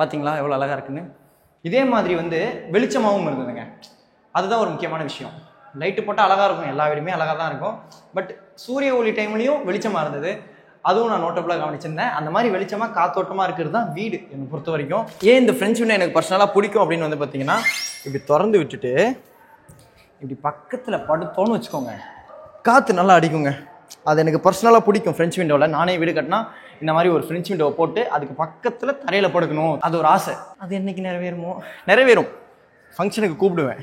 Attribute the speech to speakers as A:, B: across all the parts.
A: பார்த்தீங்களா எவ்வளோ அழகாக இருக்குன்னு. இதே மாதிரி வந்து வெளிச்சமாகவும் இருந்ததுங்க. அதுதான் ஒரு முக்கியமான விஷயம். லைட்டு போட்டால் அழகாக இருக்கும், எல்லா வீடுமே அழகாக தான் இருக்கும். பட் சூரிய ஒளி டைம்லையும் வெளிச்சமாக இருந்தது. அதுவும் நான் நோட்டபுளாக கவனிச்சிருந்தேன். அந்த மாதிரி வெளிச்சமாக காத்தோட்டமாக இருக்கிறது தான் வீடு என்னை பொறுத்த வரைக்கும். ஏன் இந்த ஃப்ரெஞ்ச் விண்டோ எனக்கு பர்சனலாக பிடிக்கும் அப்படின்னு வந்து பார்த்தீங்கன்னா, இப்படி திறந்து விட்டுட்டு இப்படி பக்கத்தில் படுத்தோன்னு வச்சுக்கோங்க, காற்று நல்லா அடிக்குங்க. அது எனக்கு பர்சனலாக பிடிக்கும். ஃப்ரெஞ்ச் விண்டோவில் நானே வீடு கட்டினா இந்த மாதிரி ஒரு ஃப்ரெஞ்ச் விண்டோவை போட்டு அதுக்கு பக்கத்தில் தரையில் படுக்கணும், அது ஒரு ஆசை. அது என்னைக்கு நிறைவேறுமோ? நிறைவேறும். ஃபங்க்ஷனுக்கு கூப்பிடுவேன்,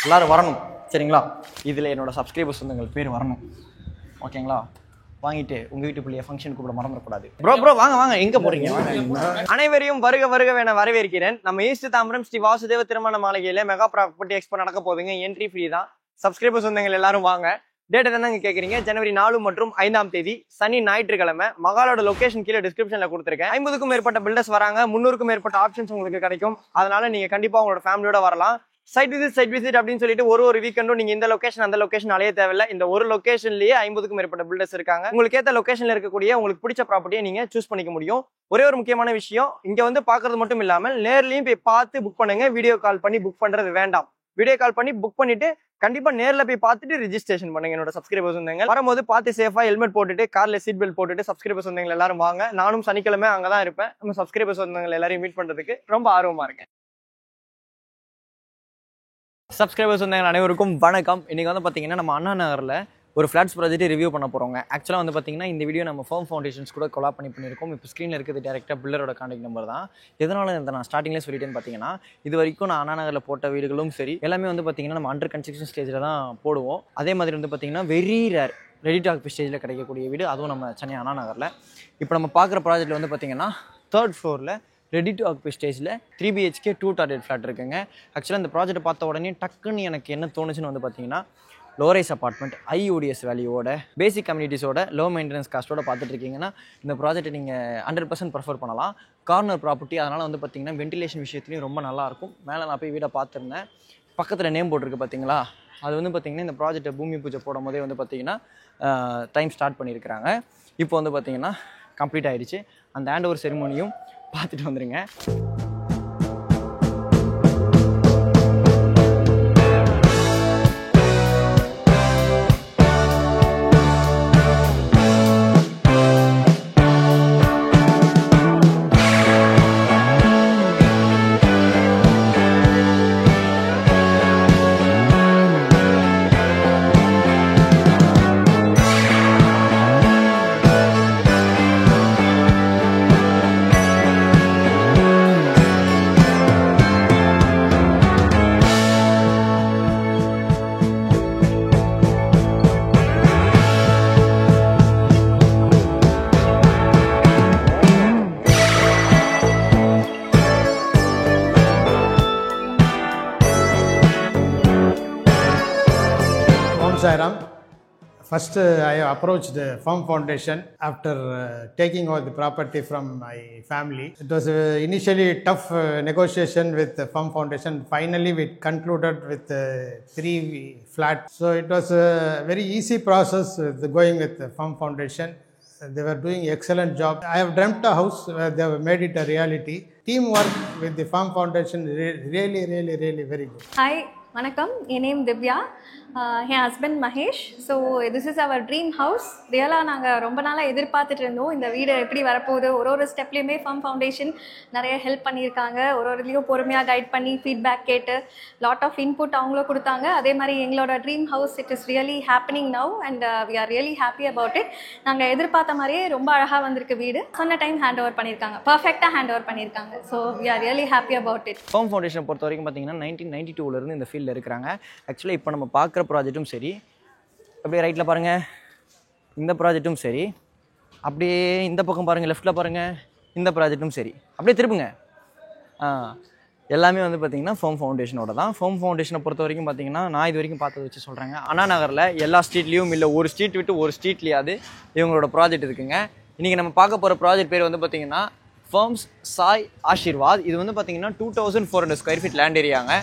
A: எல்லோரும் வரணும் சரிங்களா? இதில் என்னோடய சப்ஸ்கிரைபர்ஸ் வந்து எங்களுக்கு பேர் வரணும் ஓகேங்களா? வாங்கிட்டு உங்கள் வீட்டு பிள்ளைய ஃபங்க்ஷன் கூப்பிட மறந்துடக்கூடாது. ப்ரோ வாங்க வாங்க, எங்கே போகிறீங்க? அனைவரையும் வருக வருக வேண வரவேற்கிறேன். நம்ம ஈஸ்ட் தாம்பரம் ஸ்ரீ வாசுதேவ திருமண மாளிகையில் மெகா ப்ராப்பர்ட்டி எக்ஸ்போ நடக்க போகுதுங்க. என்ட்ரி ஃப்ரீ தான். சப்ஸ்கிரைபர்ஸ் வந்தவங்க எல்லாரும் வாங்க. டேட் என்னங்க கேட்குறீங்க? ஜனவரி 4 மற்றும் 5ஆம் தேதி சனி ஞாயிற்றுக்கிழமை. மகாலோட லொகேஷன் கீழே டிஸ்கிரிப்ஷனில் கொடுத்துருக்கேன். 50க்கும் மேற்பட்ட பில்டர்ஸ் வராங்க, 300க்கும் மேற்பட்ட ஆப்ஷன்ஸ் உங்களுக்கு கிடைக்கும். அதனால நீங்கள் கண்டிப்பாக உங்களோட ஃபேமிலியோட வரலாம். சைட் விசிட் அப்படின்னு சொல்லிட்டு ஒரு வீக்கெண்டும் நீங்க இந்த லொகேஷன் அந்த லொகேஷன் அலைய தேவையில்லை. இந்த ஒரு லொகேஷன்லயே 50க்கும் மேற்பட்ட பில்டர்ஸ் இருக்காங்க. உங்களுக்கு ஏற்ற லொகேஷன்ல இருக்கக்கூடிய உங்களுக்கு பிடிச்ச ப்ராப்பர்ட்டியை நீங்க சூஸ் பண்ணிக்க முடியும். ஒரே ஒரு முக்கியமான விஷயம், இங்க வந்து பாக்குறது மட்டும் இல்லாமல் நேர்லயும் போய் பார்த்து புக் பண்ணுங்க. வீடியோ கால் பண்ணி புக் பண்றது வேண்டாம். வீடியோ கால் பண்ணி புக் பண்ணிட்டு கண்டிப்பா நேர்ல போய் பார்த்துட்டு ரிஜிஸ்ட்ரேஷன் பண்ணுங்க. என்னோட சப்ஸ்கிரைபர்ஸ் வந்தாங்க வரும்போது பார்த்து சேஃபா ஹெல்மெட் போட்டுட்டு கார்ல சீட் பெல்ட் போட்டுட்டு சப்ஸ்கிரைபர்ஸ் வந்தவங்க எல்லாரும் வாங்க. நானும் சனிக்கிழமை அங்கதான் இருப்பேன். நம்ம சப்ஸ்கிரைபர்ஸ் வந்தவங்க எல்லாரையும் மீட் பண்றதுக்கு ரொம்ப ஆர்வமா இருக்கேன். சப்ஸ்கிரைபர்ஸ் வந்தாங்க அனைவருக்கும் வணக்கம். இன்னைக்கு வந்து பார்த்தீங்கன்னா நம்ம அண்ணா நகரில் ஒரு ஃப்ளாட்ஸ் ப்ராஜெக்ட் ரிவ்யூ பண்ண போகிறோங்க. ஆக்சுவலாக வந்து பார்த்தீங்கன்னா இந்த வீடியோ நம்ம ஃபர்ம் ஃபவுண்டேஷன்ஸ் கூட கொலாப் பண்ணியிருக்கோம். இப்போ ஸ்க்ரீனில் இருக்கிறது டேரெக்டாக பில்லரோட கான்டாக்ட் நம்பர் தான். எதனால இந்த நான் ஸ்டார்டிங்லேயே சொல்லிட்டேன்னு பார்த்தீங்கன்னா, இது வரைக்கும் நான் அண்ணா நகரில் போட்ட வீடுகளும் சரி எல்லாமே வந்து பார்த்தீங்கன்னா நம்ம அண்டர் கன்ஸ்ட்ரக்ஷன் ஸ்டேஜில் தான் போடுவோம். அதே மாதிரி வந்து பார்த்தீங்கன்னா very rare ready to occupy ஸ்டேஜில் கிடைக்கக்கூடிய வீடு, அதுவும் நம்ம சென்னை அண்ணா நகரில். இப்போ நம்ம பார்க்குற ப்ராஜெக்ட்டில் வந்து பார்த்தீங்கன்னா 3rd ஃப்ளோரில் ரெடி டு ஆக்குபை ஸ்டேஜில் 3 BHK 2 டாய்லெட் ஃப்ளாட் இருக்குங்க. ஆக்சுவலாக இந்த ப்ராஜெக்ட் பார்த்த உடனே டக்குன்னு எனக்கு என்ன தோணுச்சுன்னு வந்து பார்த்தீங்கன்னா, லோரைஸ் அப்பார்ட்மெண்ட் IODS வேல்யூவோட பேசிக் கம்யூனிட்டிஸோட லோ மெயின்டெனன்ஸ் காஸ்ட்டோட பார்த்துட்டு இருக்கீங்கன்னா இந்த ப்ராஜெக்ட்டை நீங்கள் 100% ப்ரிஃபர் பண்ணலாம். கார்னர் ப்ராப்பர்ட்டி, அதனால் வந்து பார்த்தீங்கன்னா வென்டிலேஷன் விஷயத்துலையும் ரொம்ப நல்லாயிருக்கும். மேலே நான் போய் வீடை பார்த்துருந்தேன், பக்கத்தில் நேம் போட்டிருக்கு பார்த்தீங்களா? அது வந்து பார்த்தீங்கன்னா இந்த ப்ராஜெக்ட்டை பூமி பூஜை போடும் போதே வந்து பார்த்தீங்கன்னா டைம் ஸ்டார்ட் பண்ணியிருக்கிறாங்க. இப்போ வந்து பார்த்தீங்கன்னா கம்ப்ளீட் ஆகிடுச்சு. அந்த ஹேண்ட் ஓவர் செரிமோனியும் பார்த்துட்டு வந்துடுங்க.
B: Sairam. First, I approached the Firm Foundation after taking over the property from my family. It was initially a tough negotiation with the Firm Foundation. Finally, we concluded with 3 flats. So it was a very easy process with going with the Firm Foundation. They were doing excellent job. I have dreamt a house where they have made it a reality. Teamwork with the Firm Foundation really very good.
C: Hi. வணக்கம், என் name Divya, என் husband Mahesh. So this is our dream house. ரியலாக நாங்கள் ரொம்ப நாளாக எதிர்பார்த்துட்டு இருந்தோம் இந்த வீடு எப்படி வரப்போகுது. ஒரு ஸ்டெப்லேயுமே ஃபர்ம் ஃபவுண்டேஷன் நிறைய ஹெல்ப் பண்ணியிருக்காங்க. ஒரு இதுலேயும் பொறுமையாக கைட் பண்ணி ஃபீட்பேக் கேட்டு லாட் ஆஃப் இன்புட் அவங்களும் கொடுத்தாங்க. அதே மாதிரி எங்களோட dream house it is really happening now and we are really happy about it. நாங்கள் எதிர்பார்த்த மாதிரியே ரொம்ப அழகாக வந்திருக்கு வீடு. சொன்ன டைம் ஹேண்ட் ஓவர் பண்ணியிருக்காங்க, பர்ஃபெக்டாக ஹேண்ட் ஓவர் பண்ணியிருக்காங்க. So we are really happy about it.
A: Firm foundation பொறுத்த வரைக்கும் பார்த்தீங்கன்னா 1992 இந்த ஃபீல்டில் இருக்கிறாங்க. ஆக்சுவலாக இப்போ நம்ம பார்க்குற ப்ராஜெக்ட்டும் சரி, அப்படியே ரைட்டில் பாருங்கள் இந்த ப்ராஜெக்ட்டும் சரி, அப்படியே இந்த பக்கம் பாருங்கள் லெஃப்ட்டில் பாருங்கள் இந்த ப்ராஜெக்ட்டும் சரி, அப்படியே திருப்புங்க. எல்லாமே வந்து பார்த்திங்கன்னா ஃபர்ம் ஃபவுண்டேஷனோட தான். ஃபர்ம் ஃபவுண்டேஷனை பொறுத்த வரைக்கும் பார்த்திங்கன்னா நான் இது வரைக்கும் பார்த்ததை வச்சு சொல்கிறாங்க, அண்ணா நகரில் எல்லா ஸ்ட்ரீட்லேயும் இல்லை ஒரு ஸ்ட்ரீட் விட்டு ஒரு ஸ்ட்ரீட்லேயாவது இவங்களோட ப்ராஜெக்ட் இருக்குங்க. இன்றைக்கி நம்ம பார்க்க போகிற ப்ராஜெக்ட் பேர் வந்து பார்த்திங்கன்னா ஃபர்ம்ஸ் சாய் ஆஷிர்வாத். இது வந்து பார்த்திங்கன்னா 2400 ஸ்கொயர் ஃபீட் லேண்ட் ஏரியாங்க.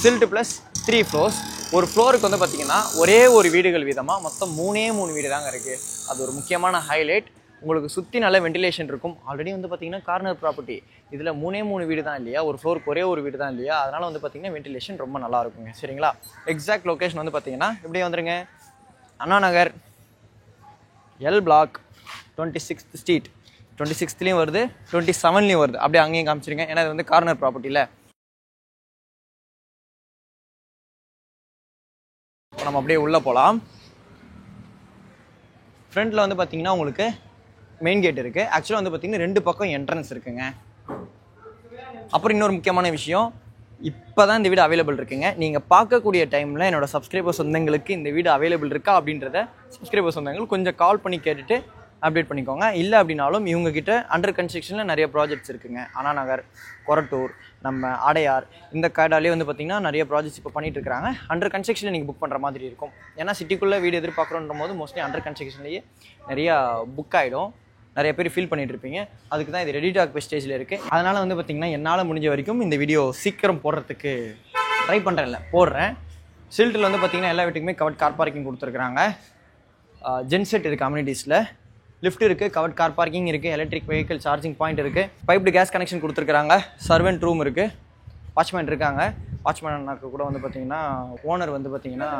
A: Stilt plus 3 floors. ஒரு ஃப்ளோருக்கு வந்து பார்த்திங்கன்னா ஒரே ஒரு வீடுகள் வீதமாக மொத்தம் 3 வீடு தாங்க இருக்குது. அது ஒரு முக்கியமான ஹைலைட். உங்களுக்கு சுற்றி நல்ல வெண்டிலேஷன் இருக்கும். ஆல்ரெடி வந்து பார்த்தீங்கன்னா கார்னர் ப்ராப்பர்ட்டி, இதில் 3 வீடு தான் இல்லையா, ஒரு ஃப்ளோருக்கு ஒரே ஒரு வீடு தான் இல்லையா, அதனால் வந்து பார்த்தீங்கன்னா வெண்டிலேஷன் ரொம்ப நல்லா இருக்குங்க. சரிங்களா? எக்ஸாக்ட் லொக்கேஷன் வந்து பார்த்தீங்கன்னா இப்படியே வந்துருங்க, Anna Nagar L block 26th street. 26th வருது, 27லேயும் வருது. அப்படியே அங்கேயும் காமிச்சிருங்க, ஏன்னா இது வந்து கார்னர் ப்ராப்பர்ட்டியில். இப்போ நம்ம அப்படியே உள்ளே போகலாம். ஃப்ரண்ட்டில் வந்து பார்த்தீங்கன்னா உங்களுக்கு மெயின் கேட் இருக்குது. ஆக்சுவலாக வந்து பார்த்தீங்கன்னா 2 பக்கம் என்ட்ரன்ஸ் இருக்குங்க. அப்புறம் இன்னொரு முக்கியமான விஷயம், இப்போ தான் இந்த வீடு அவைலபிள் இருக்குங்க. நீங்கள் பார்க்கக்கூடிய டைமில் என்னோடய சப்ஸ்கிரைபர் சொந்தங்களுக்கு இந்த வீடு அவைலபிள் இருக்கா அப்படின்றத சப்ஸ்கிரைபர் சொந்தங்கள் கொஞ்சம் கால் பண்ணி கேட்டுட்டு அப்டேட் பண்ணிக்கோங்க. இல்லை அப்படின்னாலும் இவங்ககிட்ட அண்டர் கன்ஸ்ட்ரக்ஷனில் நிறைய ப்ராஜெக்ட்ஸ் இருக்குங்க. அண்ணா நகர், கொரட்டூர், நம்ம அடையார், இந்த காடாலே வந்து பார்த்திங்கன்னா நிறைய ப்ராஜெக்ட்ஸ் இப்போ பண்ணிட்டு இருக்காங்க. அண்டர் கன்ஸ்ட்ரக்ஷனில் நீங்கள் புக் பண்ணுற மாதிரி இருக்கும். ஏன்னா சிட்டிக்குள்ளே வீடு எதிர்பார்க்குறோன்ற போது மோஸ்ட்லி அண்டர் கன்ஸ்ட்ரக்ஷன்லேயே நிறையா புக் ஆகிடும். நிறைய பேர் ஃபீல் பண்ணிட்டு இருப்பீங்க. அதுக்கு தான் இது ரெடி டாக் ஸ்டேஜில் இருக்குது. அதனால் வந்து பார்த்திங்கன்னா என்னால் முடிஞ்ச வரைக்கும் இந்த வீடியோ சீக்கிரம் போடுறதுக்கு ட்ரை பண்ணுறேன், போடுறேன். சில்ட்டில் வந்து பார்த்திங்கன்னா எல்லா வீட்டுக்குமே கவர்ட் கார் பார்க்கிங் கொடுத்துருக்குறாங்க. ஜென்செட் இருக்குது, கம்யூனிட்டிஸில் லிஃப்ட் இருக்குது, கவர்ட் கார் பார்க்கிங் இருக்குது, எலக்ட்ரிக் வெஹிக்கிள் சார்ஜிங் பாயிண்ட் இருக்குது, பைப்டு கேஸ் கனெக்ஷன் கொடுத்துருக்குறாங்க, சர்வெண்ட் ரூம் இருக்குது, வாட்ச்மேன் இருக்காங்க. வாட்ச்மேன் அண்ணாக்கு கூட வந்து பார்த்திங்கன்னா ஓனர் வந்து பார்த்திங்கன்னா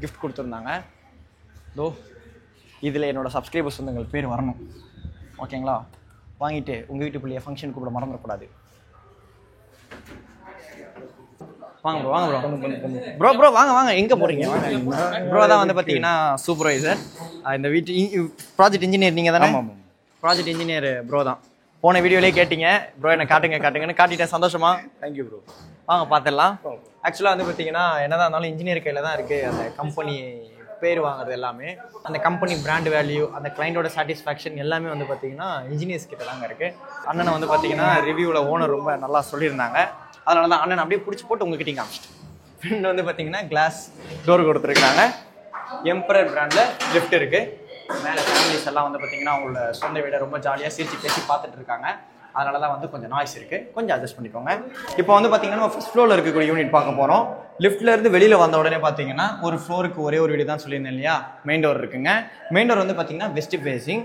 A: கிஃப்ட் கொடுத்துருந்தாங்க. தோ இதில் என்னோடய சப்ஸ்கிரைபர்ஸ் வந்து எங்களுக்கு பேர் வரணும், ஓகேங்களா? வாங்கிட்டு உங்கள் வீட்டு பிள்ளைய ஃபங்க்ஷன் கூப்பிட மறந்துடக்கூடாது. வாங்க ப்ரோ, வாங்க ப்ரோ, ப்ரோ வாங்க, எங்கே போகிறீங்க? ப்ரோ தான் வந்து பார்த்தீங்கன்னா சூப்பர்வைசர், இந்த வீட்டு ப்ராஜெக்ட் இன்ஜினியர் நீங்கள் தானே? ப்ராஜெக்ட் இன்ஜினியர் ப்ரோ தான். போன வீடியோலேயே கேட்டிங்க, ப்ரோ என்ன காட்டுங்கன்னு காட்டிட்டேன். சந்தோஷமா? Thank you bro. வாங்க பார்த்துடலாம். ஆக்சுவலாக வந்து பார்த்தீங்கன்னா என்னதான் இருந்தாலும் இன்ஜினியர் கையில் தான் இருக்குது அந்த கம்பெனி பேர் வாங்குறது எல்லாமே. அந்த கம்பெனி பிராண்ட் வேல்யூ, அந்த கிளைண்டோட சாட்டிஸ்ஃபேக்ஷன் எல்லாமே வந்து பார்த்தீங்கன்னா இன்ஜினியர்ஸ் கிட்ட தாங்க இருக்குது. அண்ணனை வந்து பார்த்தீங்கன்னா ரிவ்யூவில் ஓனர் ரொம்ப நல்லா சொல்லியிருந்தாங்க. அதனால தான் அண்ணன் அப்படியே பிடிச்சி போட்டு உங்ககிட்ட காமிச்சிட்டு. ஃப்ரெண்ட் வந்து பார்த்தீங்கன்னா கிளாஸ் டோர் கொடுத்துருக்காங்க. எம்பரர் பிராண்டில் லிஃப்ட் இருக்குது. மேலே ஃபேமிலிஸ் எல்லாம் வந்து பார்த்தீங்கன்னா அவங்களோட சொந்த வீடை ரொம்ப ஜாலியாக சிரிச்சு பேசி பார்த்துட்டு இருக்காங்க. அதனால தான் வந்து கொஞ்சம் நாய்ஸ் இருக்குது, கொஞ்சம் அட்ஜஸ்ட் பண்ணிக்கோங்க. இப்போ வந்து பார்த்தீங்கன்னா நம்ம ஃபர்ஸ்ட் ஃப்ளோரில் இருக்கக்கூடிய யூனிட் பார்க்க போகிறோம். லிஃப்ட்லேருந்து வெளியில் வந்த உடனே பார்த்தீங்கன்னா ஒரு ஃப்ளோருக்கு ஒரே ஒரு வீடு தான் சொல்லியிருந்தேன் இல்லையா, மெயின் டோர் இருக்குங்க. மெயின் டோர் வந்து பார்த்தீங்கன்னா வெஸ்ட் ஃபேஸிங்.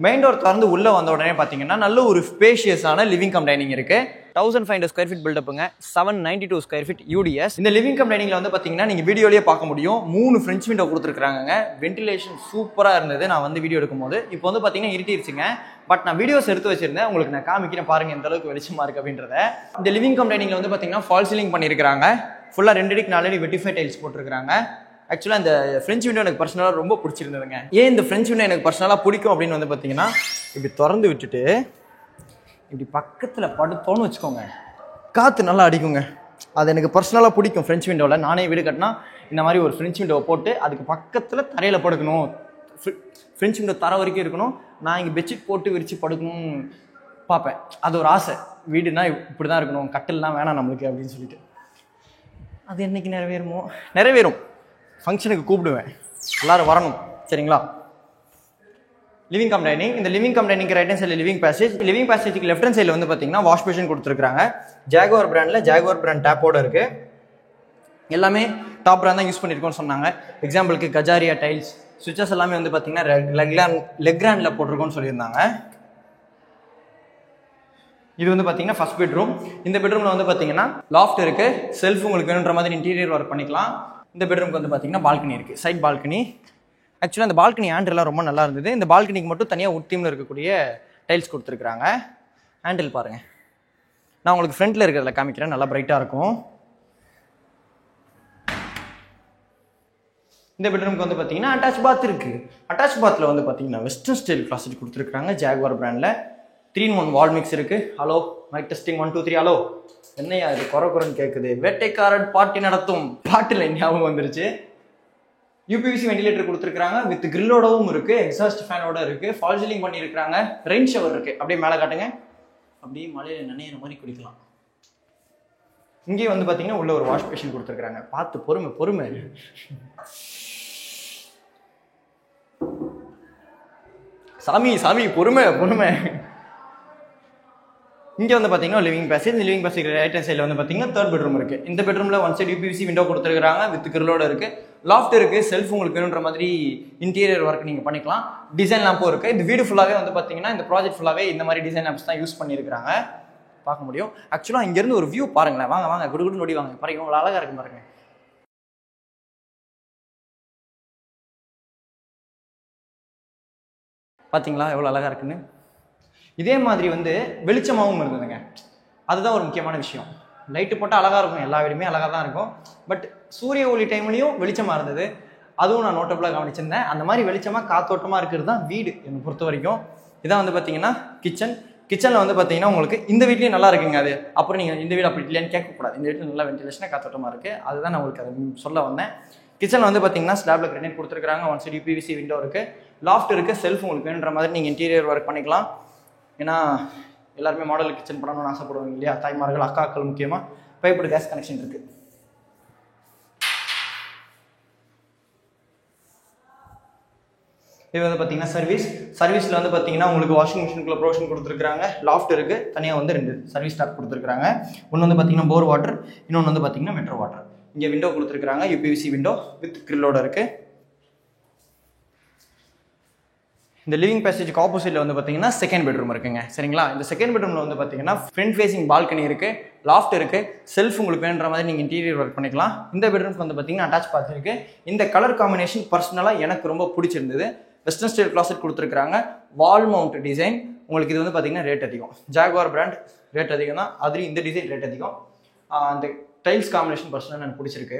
A: மெயின் டோர் திறந்து உள்ளே வந்த உடனே பார்த்தீங்கன்னா நல்ல ஒரு ஸ்பேஷியஸான லிவிங் கம் டைனிங் இருக்குது. 1500 ஸ்கொயர் ஃபீட் பில்டப்புங்க, 792 ஸ்கொயர் ஃபீட் யூடிஎஸ். இந்த லிவிங் கம் டைனிங்ல வந்து பார்த்தீங்கன்னா நீங்கள் வீடியோலேயே பார்க்க முடியும், 3 ஃப்ரெஞ்ச் விண்டோ கொடுத்துருக்காங்க. வென்டிலேஷன் சூப்பராக இருந்தது நான் வந்து வீடியோ எடுக்கும்போது. இப்போ வந்து பார்த்தீங்கன்னா இருட்டிருச்சுங்க, பட் நான் வீடியோஸ் எடுத்து வச்சிருந்தேன், உங்களுக்கு நான் காமிக்கிறேன் பாருங்க எந்த அளவுக்கு வெளிச்சமாக இருக்குது அப்படின்றத. இந்த லிவிங் கம் டைனிங்ல வந்து பார்த்தீங்கன்னா ஃபால் சீலிங் பண்ணியிருக்காங்க. ஃபுல்லாக 2 அடிக்கு 4 அடி வெட்டிஃபை டைல்ஸ் போட்டிருக்காங்க. ஆக்சுவலாக இந்த ஃப்ரெஞ்ச் விண்டோ எனக்கு பர்சனலாக ரொம்ப பிடிச்சிருந்ததுங்க. ஏன் இந்த ஃப்ரெஞ்ச் விண்டோ எனக்கு பர்சனலாக பிடிக்கும் அப்படின்னு வந்து பார்த்தீங்கன்னா, இப்படி திறந்து விட்டுட்டு இப்படி பக்கத்தில் படுத்தோன்னு வச்சுக்கோங்க, காற்று நல்லா அடிக்குங்க. அது எனக்கு பர்சனலாக பிடிக்கும். ஃப்ரெஞ்ச் விண்டோவில் நானே வீடு கட்டினா இந்த மாதிரி ஒரு ஃப்ரெஞ்ச் விண்டோவை போட்டு அதுக்கு பக்கத்தில் தரையில் படுக்கணும், ஃப்ரெஞ்ச் விண்டோ தர வரைக்கும் இருக்கணும், நான் இங்கே பெட்ஷீட் போட்டு விரித்து படுக்கணும்னு பார்ப்பேன். அது ஒரு ஆசை, வீடுனா இப்படி தான் இருக்கணும், கட்டில்லாம் வேணாம் நம்மளுக்கு அப்படின்னு சொல்லிட்டு. அது என்னைக்கு நிறைவேறும். ஃபங்க்ஷனுக்கு கூப்பிடுவேன், எல்லோரும் வரணும், சரிங்களா? Living cum dining. இந்த living cum dining right hand சைடில் லிவிங் பேசேஜ். லிவிங் பேசேஜுக்கு லெஃப்ட் ஹேண்ட் சைடில் வந்து பார்த்தீங்கன்னா வாஷ் பேஷன் கொடுத்துருக்காங்க. ஜாகுவார் பிராண்டில் ஜாகுவார் பிராண்ட் டேப்போட இருக்குது. எல்லாமே டாப் பிராண்ட் தான் யூஸ் பண்ணியிருக்கோம்னு சொன்னாங்க. எக்ஸாம்பிளுக்கு கஜாரியா டைல்ஸ், சுவிச்சஸ் எல்லாமே வந்து பார்த்தீங்கன்னா லெக்ராண்டில் போட்டிருக்கோம்னு சொல்லியிருந்தாங்க. இது வந்து பார்த்தீங்கன்னா ஃபர்ஸ்ட் பெட்ரூம். இந்த பெட்ரூமில் வந்து பார்த்தீங்கன்னா லாஃப்ட் இருக்குது, செல்ஃப் உங்களுக்கு வேணுன்ற மாதிரி இன்டீரியர் ஒர்க் பண்ணிக்கலாம். இந்த பெட்ரூமுக்கு வந்து பார்த்தீங்கன்னா பால்கனி இருக்குது, சைட் பால்கனி. ஆக்சுவலாக அந்த பால்கனி ஹேண்டில்லாம் ரொம்ப நல்லா இருந்தது. இந்த பால்கனிக்கு மட்டும் தனியாக உட் தீமில் இருக்கக்கூடிய டைல்ஸ் கொடுத்துருக்குறாங்க. ஹேண்டில் பாருங்கள், நான் உங்களுக்கு ஃப்ரண்ட்டில் இருக்கிறதுல காமிக்கிறேன், நல்லா பிரைட்டாக இருக்கும். இந்த பெட்ரூமுக்கு வந்து பார்த்தீங்கன்னா அட்டாச் பாத் இருக்குது. அட்டாச் பாத்தில் வந்து பார்த்தீங்கன்னா வெஸ்டர்ன் ஸ்டைல் கிளாசிக் கொடுத்துருக்காங்க ஜாகுவார் பிராண்டில். 3-in-1 வால் மிக்ஸ் இருக்குது. Hello mike testing 1 2 3. ஹலோ, என்னையா இது குறைன்னு கேட்குது? வேட்டைக்காரன் பார்ட்டி நடத்தும் பாட்டில் ஞாபகம் வந்துருச்சு. யூபிவிசி வெண்டிலேட்டர் கொடுத்துருக்காங்க, வித் கிரில்லோடவும் இருக்குது, எக்ஸாஸ்ட் ஃபேனோட இருக்குது, ஃபால் சீலிங் பண்ணியிருக்காங்க, ரெயின் ஷவர் இருக்குது. அப்படியே மேலே காட்டுங்க, அப்படியே மழையில் நனையிற மாதிரி குடிக்கலாம். இங்கே வந்து பார்த்தீங்கன்னா உள்ள ஒரு வாஷ் பேஷன் கொடுத்துருக்காங்க. பார்த்து பொறுமை. சாமி பொறுமை. இங்கே வந்து பார்த்தீங்கன்னா லிவிங் பேசேஜ். இந்த லிவிங் பேசேஜ் ரைட் ஹேண்ட் சைடில் வந்து பார்த்தீங்கன்னா 3rd பெட்ரூம் இருக்குது. இந்த பெட்ரூமில் 1 சைடு யூபிவிசி விண்டோ கொடுத்துருக்காங்க, வித் கிரிலோட இருக்குது. லாஃப்ட் இருக்குது, செல்ஃப் உங்களுக்கு வேணுன்ற மாதிரி இன்டீரியர் ஒர்க் நீங்கள் பண்ணிக்கலாம். டிசைன் லேம்பும் இருக்குது. இந்த வீடு ஃபுல்லாகவே வந்து பார்த்தீங்கன்னா இந்த ப்ராஜெக்ட் ஃபுல்லாகவே இந்த மாதிரி டிசைன் லேம்ப்ஸ் தான் யூஸ் பண்ணியிருக்காங்க. பார்க்க முடியும். ஆக்சுவலாக இங்கேருந்து ஒரு வியூ பாருங்களேன். வாங்க வாங்க குடு குடு நோடி வாங்க பாருங்க, உங்களுக்கு அழகாக இருக்கு பாருங்க. பார்த்தீங்களா எவ்வளோ அழகாக இருக்குன்னு. இதே மாதிரி வந்து வெளிச்சமாகவும் இருந்ததுங்க. அதுதான் ஒரு முக்கியமான விஷயம். லைட்டு போட்டால் அழகாக இருக்கும், எல்லா வீடுமே அழகாக தான் இருக்கும். பட் சூரிய ஒளி டைம்லையும் வெளிச்சமாக இருந்தது. அதுவும் நான் நோட்டபுளாக கவனிச்சிருந்தேன். அந்த மாதிரி வெளிச்சமாக காத்தோட்டமாக இருக்கிறது தான் வீடு என்னை பொறுத்த வரைக்கும். இதான் வந்து பார்த்தீங்கன்னா கிச்சனில் வந்து பார்த்தீங்கன்னா உங்களுக்கு இந்த வீட்லேயும் நல்லா இருக்குங்க. அது அப்புறம் நீங்கள் இந்த வீடு அப்படி இல்லையான்னு கேட்கக்கூடாது. இந்த வீட்டில் நல்லா வென்டிலேஷனாக காத்தோட்டமாக இருக்குது. அதுதான் நான் உங்களுக்கு அதை சொல்ல வந்தேன். கிச்சனில் வந்து பார்த்தீங்கன்னா ஸ்லாப்ல கிரானைட் கொடுத்துருக்காங்க. ஒன் சைடு யூபிவிசி விண்டோ இருக்குது, லாஃப்ட் இருக்குது, செல்ஃப் உங்களுக்கு வேணுன்ற மாதிரி நீங்கள் இன்டீரியர் ஒர்க் பண்ணிக்கலாம். ஏன்னா எல்லாருமே மாடல் கிச்சன் பண்ணணும்னு ஆசைப்படுவாங்க இல்லையா, தாய்மார்கள் அக்காக்கள் முக்கியமாக. பைப்டு கேஸ் கனெக்ஷன் இருக்குது. இது வந்து பார்த்தீங்கன்னா சர்வீஸில் வந்து பார்த்தீங்கன்னா உங்களுக்கு வாஷிங் மிஷினுக்குள்ள ப்ரொவிஷன் கொடுத்துருக்காங்க. லாஃப்ட் இருக்குது, தனியாக வந்து 2 சர்வீஸ் டாப் கொடுத்துருக்காங்க. ஒன்று வந்து பார்த்தீங்கன்னா போர் வாட்டர், இன்னொன்று வந்து பார்த்தீங்கன்னா மெட்ரோ வாட்டர். இங்கே விண்டோ கொடுத்துருக்காங்க, யூபிவிசி விண்டோ வித் கிரில்லோட இருக்குது. இந்த லிவிங் பேசேஜுக்கு ஆப்போசிட்ல வந்து பார்த்தீங்கன்னா செகண்ட் பெட்ரூம் இருக்குங்க. சரிங்களா, இந்த செகண்ட் பெட்ரூமில் வந்து பார்த்தீங்கன்னா ஃப்ரண்ட் ஃபேசிங் பால்கனி இருக்குது, லாஃப்ட் இருக்குது, செல்ஃப் உங்களுக்கு வேணுன்ற மாதிரி நீங்கள் இன்டீரியர் ஒர்க் பண்ணிக்கலாம். இந்த பெட்ரூம்க்கு வந்து பார்த்தீங்கன்னா அட்டாச் பாத் இருக்குது. இந்த கலர் காம்பினேஷன் பர்சனலாக எனக்கு ரொம்ப பிடிச்சிருந்தது. வெஸ்டர்ன் ஸ்டைல் கிளாசெட் கொடுத்துருக்காங்க, வால் மவுண்ட் டிசைன். உங்களுக்கு இது வந்து பார்த்தீங்கன்னா ரேட் அதிகம். ஜாகுவார் பிராண்ட் ரேட் அதிகம் தான், அதுலேயும் இந்த டிசைன் ரேட் அதிகம். அந்த டைல்ஸ் காம்பினேஷன் பர்சனலாக எனக்கு பிடிச்சிருக்கு.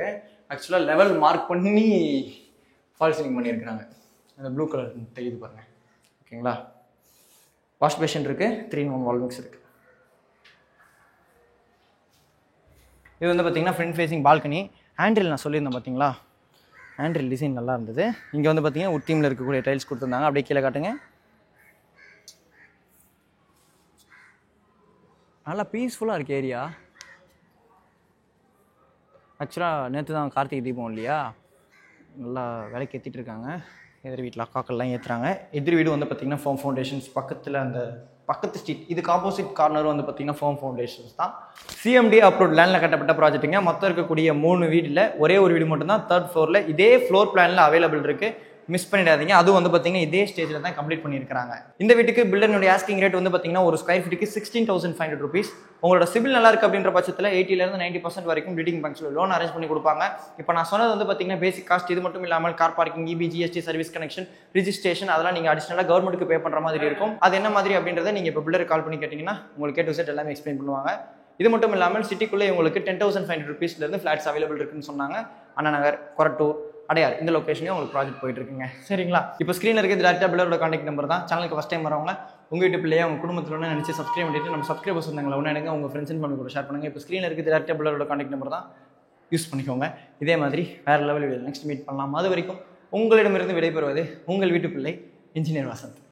A: ஆக்சுவலாக லெவல் மார்க் பண்ணி ஃபால் சீலிங் பண்ணியிருக்கிறாங்க. அந்த ப்ளூ கலர் தெரியுது பாருங்கள். ஓகேங்களா, வாஷ் பேஷன் இருக்குது, 3-in-1 வால் மிக்ஸ் இருக்குது. இது வந்து பார்த்தீங்கன்னா ஃப்ரண்ட் ஃபேசிங் பால்கனி. ஹேண்டில் நான் சொல்லியிருந்தேன் பார்த்தீங்களா, ஹேண்டில் டிசைன் நல்லா இருந்தது. இங்கே வந்து பார்த்தீங்கன்னா உட் தீமில் இருக்கக்கூடிய டைல்ஸ் கொடுத்துருந்தாங்க. அப்படியே கீழே காட்டுங்க. நல்லா பீஸ்ஃபுல்லாக இருக்குது ஏரியா. ஆக்சுவலாக நேற்று தான் கார்த்திகை தீபம் இல்லையா, நல்லா விலைக்கு ஏற்றிட்டு இருக்காங்க. எதிர் வீட்டில் அக்காக்கள்லாம் ஏற்றுறாங்க. எதிர் வீடு வந்து பார்த்திங்கன்னா ஃபோம் ஃபவுண்டேஷன்ஸ் பக்கத்தில் அந்த பக்கத்து ஸ்ட்ரீட், இதுக்கு ஆப்போசிட் கார்னர் வந்து பார்த்திங்கன்னா ஃபோம் ஃபவுண்டேஷன்ஸ் தான். சிஎம்டி அப்ரூவ்ட் லேண்டில் கட்டப்பட்ட ப்ராஜெக்ட்டுங்க. மொத்தம் இருக்கக்கூடிய 3 வீடில் ஒரே ஒரு வீடு மட்டும்தான் 3rd ஃப்ளோரில் இதே ஃப்ளோர் பிளானில் அவைலபிள் இருக்குது. மிஸ் பண்ணிடாதீங்க. அதுவும் வந்து பார்த்தீங்கன்னா இதே ஸ்டேஜில் தான் கம்ப்ளீட் பண்ணியிருக்காங்க. இந்த வீட்டுக்கு பில்டர்னுடைய ஆஸ்கிங் ரேட் வந்து பார்த்தீங்கன்னா ஒரு ஸ்கொயர் ஃபீட்டுக்கு 16,500 rupees. உங்களோட சிபில் நல்லா இருக்குது அப்படின்ற பட்சத்தில் 80% 90% வரைக்கும் பில்டிங் பேங்க்ஸில் லோன் அரேஞ்ச் பண்ணி கொடுப்பாங்க. இப்போ நான் சொன்னது வந்து பார்த்தீங்கன்னா பேசிக் காஸ்ட். இது மட்டும் இல்லாமல் car parking, EB, GST, service connection, registration அதெல்லாம் நீங்கள் அடிஷனலாக கவர்மெண்ட்டுக்கு பே பண்ணுற மாதிரி இருக்கும். அது என்ன மாதிரி அப்படின்றத நீங்கள் இப்போ பில்டர் கால் பண்ணி கேட்டிங்கன்னா உங்களுக்கு A to Z எல்லாமே எக்ஸ்பிளைன் பண்ணுவாங்க. இது மட்டும் இல்லாமல் சிட்டிக்குள்ளே உங்களுக்கு 10,500 rupeesலேருந்து ஃப்ளாட்ஸ் அவைலபிள் இருக்குன்னு சொன்னாங்க. அண்ணா நகர், கொரட்டூர், அடையார் இந்த லொக்கேஷன்லேயும் உங்களுக்கு ப்ராஜெக்ட் போயிட்டு இருக்குங்க. சரிங்களா, இப்போ ஸ்க்ரீனில் இருக்கிறது டேரக்டாக பில்லரோட கான்டாக்ட் நம்பர் தான். சேனலுக்கு ஃபஸ்ட் டைம் வரவங்க உங்கள் வீட்டு பிள்ளையா உங்கள் குடும்பத்தில் ஒன்று நினச்சி சப்ஸ்கிரைப் பண்ணிட்டு நம்ம சப்ஸ்கிரைபர்ஸ் வந்தாங்களா ஒன்று எனக்கு உங்கள் ஃப்ரெண்ட்ஸ் அண்ட் ஃபேமிலி கூட ஷேர் பண்ணுங்கள். இப்போ ஸ்க்ரீனில் இருக்கிறது டேரக்டாக பில்லரோட கான்டாக்ட் நம்பர் தான், யூஸ் பண்ணிக்கோங்க. இதே மாதிரி வேறு லெவல் வீடியோ நெக்ஸ்ட் மீட் பண்ணலாம். அது வரைக்கும் உங்களிடமிருந்து விடைபெறுவது உங்கள் வீட்டு பிள்ளை இன்ஜினியர் வசந்த்.